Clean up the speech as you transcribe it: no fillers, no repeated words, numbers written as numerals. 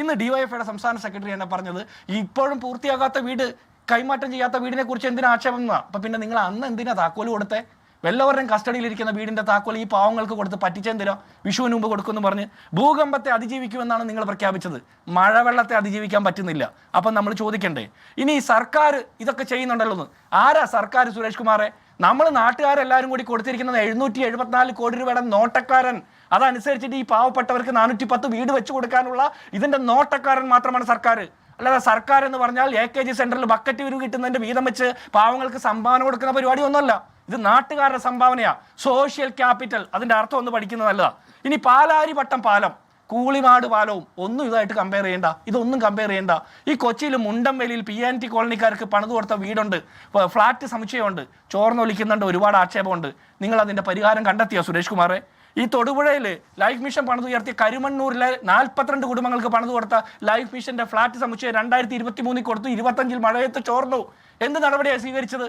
ഇന്ന് ഡിവൈഎഫ്ഐയുടെ സംസ്ഥാന സെക്രട്ടറി എന്നെ പറഞ്ഞത് ഇപ്പോഴും പൂർത്തിയാകാത്ത വീട്, കൈമാറ്റം ചെയ്യാത്ത വീടിനെ കുറിച്ച് എന്തിനാ ആക്ഷേപം? അപ്പൊ പിന്നെ നിങ്ങൾ അന്ന് എന്തിനാ താക്കോല് കൊടുത്തേ? വല്ലവരുടെയും കസ്റ്റഡിയിലിരിക്കുന്ന വീടിന്റെ താക്കോൽ ഈ പാവങ്ങൾക്ക് കൊടുത്ത് പറ്റിച്ചെന്തിനോ? വിഷുവിന് മുമ്പ് കൊടുക്കുമെന്ന് പറഞ്ഞ് ഭൂകമ്പത്തെ അതിജീവിക്കുമെന്നാണ് നിങ്ങൾ പ്രഖ്യാപിച്ചത്. മഴവെള്ളത്തെ അതിജീവിക്കാൻ പറ്റുന്നില്ല. അപ്പം നമ്മൾ ചോദിക്കണ്ടേ, ഇനി സർക്കാർ ഇതൊക്കെ ചെയ്യുന്നുണ്ടല്ലോ എന്ന്? ആരാ സർക്കാർ? സുരേഷ് കുമാറെ, നമ്മൾ നാട്ടുകാരെല്ലാവരും കൂടി കൊടുത്തിരിക്കുന്നത് 774 കോടി രൂപയുടെ നോട്ടക്കാരൻ. അതനുസരിച്ചിട്ട് ഈ പാവപ്പെട്ടവർക്ക് 410 വീട് വെച്ച് കൊടുക്കാനുള്ള ഇതിന്റെ നോട്ടക്കാരൻ മാത്രമാണ് സർക്കാർ. അല്ലാതെ സർക്കാർ എന്ന് പറഞ്ഞാൽ AKG സെന്ററിൽ ബക്കറ്റ് വീട് കിട്ടുന്നതിന്റെ വീതം വെച്ച് പാവങ്ങൾക്ക് സംഭാവന കൊടുക്കുന്ന പരിപാടി ഒന്നുമല്ല. ഇത് നാട്ടുകാരുടെ സംഭാവനയാ, സോഷ്യൽ ക്യാപിറ്റൽ. അതിന്റെ അർത്ഥം ഒന്ന് പഠിക്കുന്നത് നല്ലതാ. ഇനി പാലാരിവട്ടം പാലം, കൂളിമാട് പാലവും ഒന്നും ഇതായിട്ട് കമ്പയർ ചെയ്യേണ്ട, ഇതൊന്നും കമ്പയർ ചെയ്യേണ്ട. ഈ കൊച്ചിയിൽ മുണ്ടംവേലിയിൽ PNT കോളനിക്കാർക്ക് പണിത് കൊടുത്ത വീടുണ്ട്, ഫ്ലാറ്റ് സമുച്ചയമുണ്ട്, ചോർന്നൊലിക്കുന്നുണ്ട്, ഒരുപാട് ആക്ഷേപമുണ്ട്. നിങ്ങൾ അതിന്റെ പരിഹാരം കണ്ടെത്തിയോ സുരേഷ് കുമാറെ? ഈ തൊടുപുഴയിൽ ലൈഫ് മിഷൻ പണിതുയർത്തിയ കരുമണ്ണൂരിലെ 42 കുടുംബങ്ങൾക്ക് പണിത് കൊടുത്ത ലൈഫ് മിഷന്റെ ഫ്ലാറ്റ് സമുച്ചയം 2023 കൊടുത്തു, 25 മഴയത്ത് ചോർന്നു. എന്ത് നടപടിയാണ് സ്വീകരിച്ചത്?